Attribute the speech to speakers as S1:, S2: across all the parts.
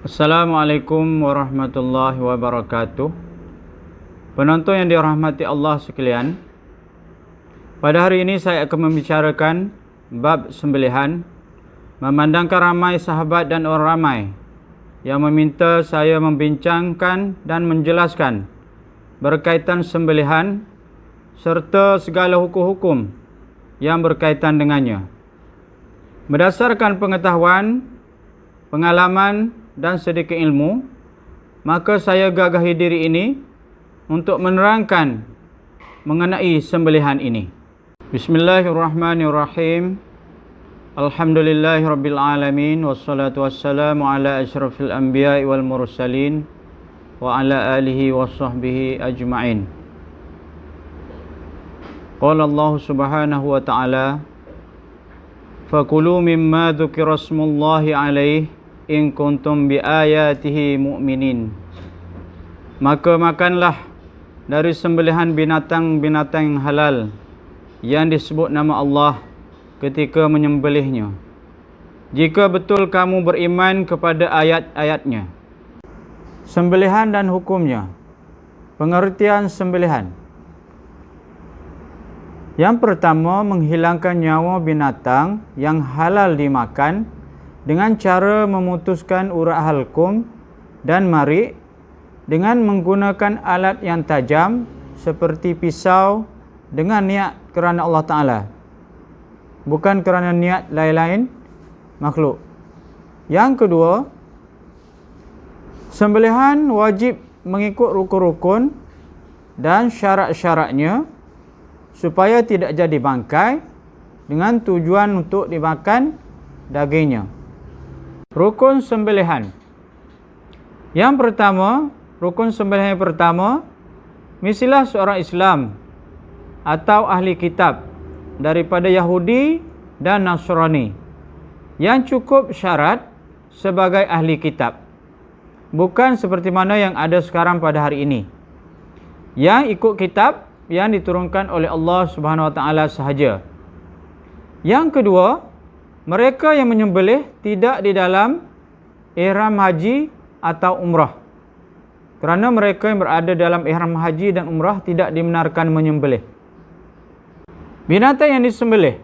S1: Assalamualaikum warahmatullahi wabarakatuh. Penonton yang dirahmati Allah sekalian, pada hari ini saya akan membicarakan bab sembelihan, memandangkan ramai sahabat dan orang ramai yang meminta saya membincangkan dan menjelaskan berkaitan sembelihan serta segala hukum-hukum yang berkaitan dengannya. Berdasarkan pengetahuan, pengalaman dan sedikit ilmu, maka saya gagahi diri ini untuk menerangkan mengenai sembelihan ini. Bismillahirrahmanirrahim. Alhamdulillahirabbil alamin wassalatu wassalamu ala asyrafil anbiya'i wal mursalin wa ala alihi washabbihi ajma'in. Qala Allah Subhanahu wa ta'ala, "Fakulu mimma dzukira smullahi 'alaihi in kuntum bi ayatihi mu'minin." Maka makanlah dari sembelihan binatang-binatang yang halal yang disebut nama Allah ketika menyembelihnya, jika betul kamu beriman kepada ayat-ayatnya. Sembelihan dan hukumnya. Pengertian sembelihan. Yang pertama, menghilangkan nyawa binatang yang halal dimakan dengan cara memutuskan urat halkum dan marik dengan menggunakan alat yang tajam seperti pisau dengan niat kerana Allah Ta'ala, bukan kerana niat lain-lain makhluk. Yang kedua, sembelihan wajib mengikut rukun-rukun dan syarat-syaratnya supaya tidak jadi bangkai dengan tujuan untuk dimakan dagingnya. Rukun sembelihan. Yang pertama, rukun sembelihan yang pertama, mestilah seorang Islam atau ahli kitab daripada Yahudi dan Nasrani yang cukup syarat sebagai ahli kitab, bukan seperti mana yang ada sekarang pada hari ini, yang ikut kitab yang diturunkan oleh Allah Subhanahu wa taala sahaja. Yang kedua, mereka yang menyembelih tidak di dalam ihram haji atau umrah, kerana mereka yang berada dalam ihram haji dan umrah tidak dibenarkan menyembelih. Binatang yang disembelih,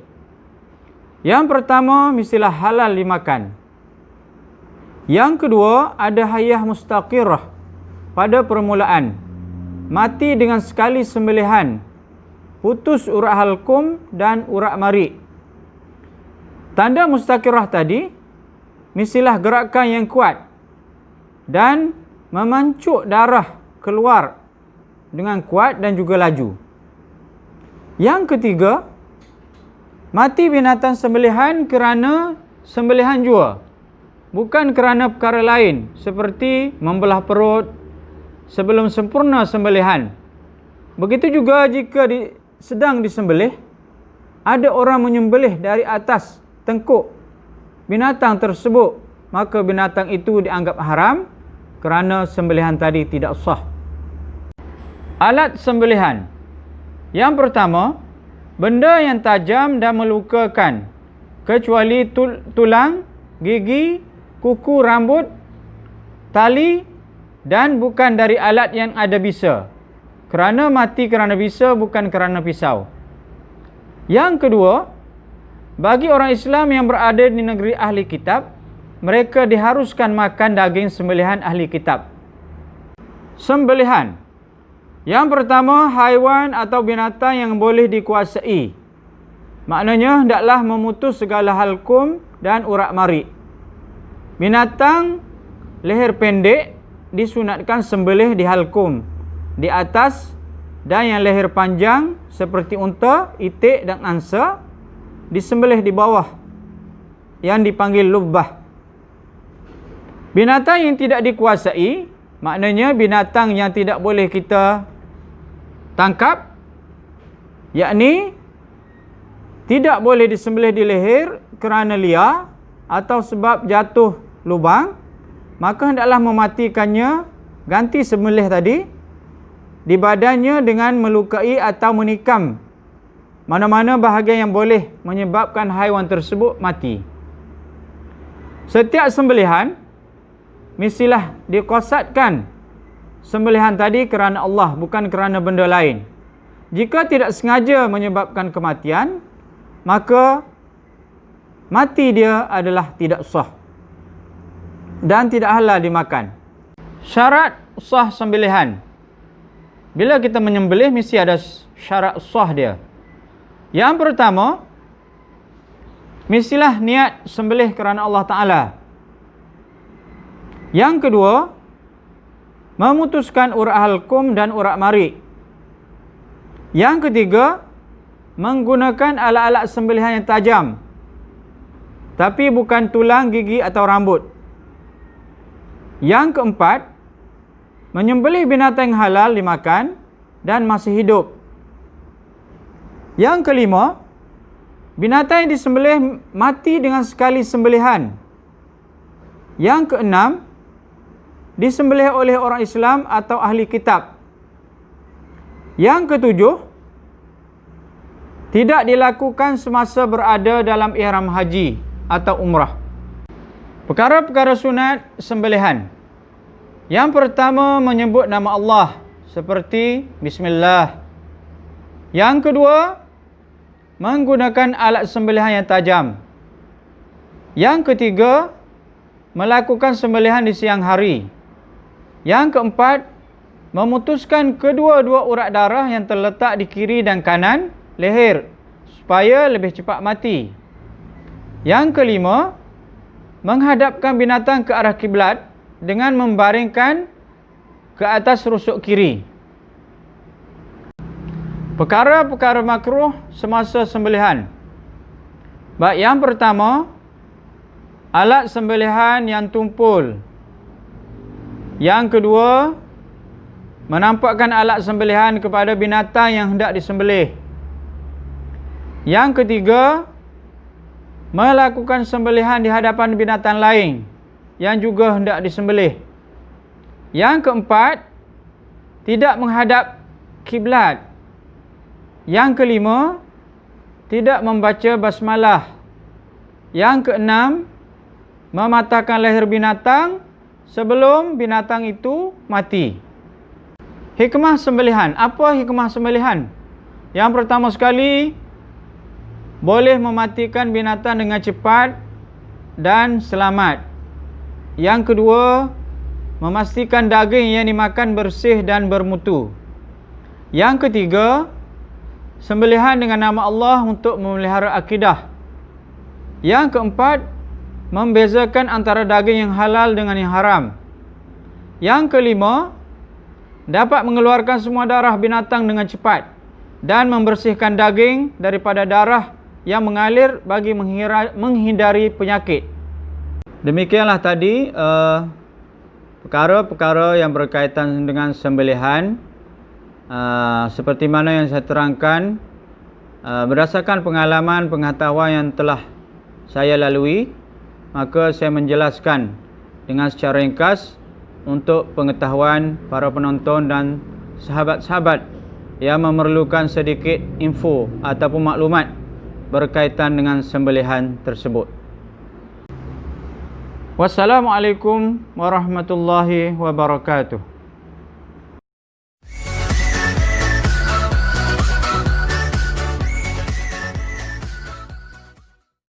S1: yang pertama, mestilah halal dimakan. Yang kedua, ada hayah mustaqirah pada permulaan, mati dengan sekali sembelihan, putus urat halkum dan urat marik. Tanda mustaqirah tadi, mestilah gerakan yang kuat dan memancuk darah keluar dengan kuat dan juga laju. Yang ketiga, mati binatang sembelihan kerana sembelihan jua, bukan kerana perkara lain seperti membelah perut sebelum sempurna sembelihan. Begitu juga jika sedang disembelih, ada orang menyembelih dari atas tengkuk binatang tersebut, maka binatang itu dianggap haram kerana sembelihan tadi tidak sah. Alat sembelihan. Yang pertama, benda yang tajam dan melukakan, kecuali tulang, gigi, kuku rambut, tali, dan bukan dari alat yang ada bisa, kerana mati kerana bisa, bukan kerana pisau. Yang kedua, bagi orang Islam yang berada di negeri ahli kitab, mereka diharuskan makan daging sembelihan ahli kitab. Sembelihan. Yang pertama, haiwan atau binatang yang boleh dikuasai. Maknanya, hendaklah memutus segala halkum dan urat marik. Binatang leher pendek disunatkan sembelih di halkum di atas, dan yang leher panjang seperti unta, itik dan angsa disembelih di bawah yang dipanggil lubbah. Binatang yang tidak dikuasai, maknanya binatang yang tidak boleh kita tangkap, yakni tidak boleh disembelih di leher kerana liar atau sebab jatuh lubang, maka hendaklah mematikannya, ganti sembelih tadi di badannya dengan melukai atau menikam mana-mana bahagian yang boleh menyebabkan haiwan tersebut mati. Setiap sembelihan mestilah diqasadkan sembelihan tadi kerana Allah, bukan kerana benda lain. Jika tidak sengaja menyebabkan kematian, maka mati dia adalah tidak sah dan tidak halal dimakan. Syarat sah sembelihan. Bila kita menyembelih, mesti ada syarat sah dia. Yang pertama, mestilah niat sembelih kerana Allah Ta'ala. Yang kedua, memutuskan urat halkum dan urat marik. Yang ketiga, menggunakan alat-alat sembelihan yang tajam, tapi bukan tulang, gigi atau rambut. Yang keempat, menyembelih binatang yang halal dimakan dan masih hidup. Yang kelima, binatang yang disembelih mati dengan sekali sembelihan. Yang keenam, disembelih oleh orang Islam atau ahli kitab. Yang ketujuh, tidak dilakukan semasa berada dalam ihram haji atau umrah. Perkara-perkara sunat sembelihan. Yang pertama, menyebut nama Allah seperti Bismillah. Yang kedua, menggunakan alat sembelihan yang tajam. Yang ketiga, melakukan sembelihan di siang hari. Yang keempat, memutuskan kedua-dua urat darah yang terletak di kiri dan kanan leher supaya lebih cepat mati. Yang kelima, menghadapkan binatang ke arah kiblat dengan membaringkan ke atas rusuk kiri. Perkara-perkara makruh semasa sembelihan. Baik, yang pertama, alat sembelihan yang tumpul. Yang kedua, menampakkan alat sembelihan kepada binatang yang hendak disembelih. Yang ketiga, melakukan sembelihan di hadapan binatang lain yang juga hendak disembelih. Yang keempat, tidak menghadap kiblat. Yang kelima, tidak membaca basmalah. Yang keenam, mematahkan leher binatang sebelum binatang itu mati. Hikmah sembelihan. Apa hikmah sembelihan? Yang pertama sekali, boleh mematikan binatang dengan cepat dan selamat. Yang kedua, memastikan daging yang dimakan bersih dan bermutu. Yang ketiga, sembelihan dengan nama Allah untuk memelihara akidah. Yang keempat, membezakan antara daging yang halal dengan yang haram. Yang kelima, dapat mengeluarkan semua darah binatang dengan cepat dan membersihkan daging daripada darah yang mengalir bagi menghindari penyakit. Demikianlah tadi perkara-perkara yang berkaitan dengan sembelihan. Seperti mana yang saya terangkan, berdasarkan pengalaman pengetahuan yang telah saya lalui, maka saya menjelaskan dengan secara ringkas untuk pengetahuan para penonton dan sahabat-sahabat yang memerlukan sedikit info ataupun maklumat berkaitan dengan sembelihan tersebut. Wassalamualaikum warahmatullahi wabarakatuh.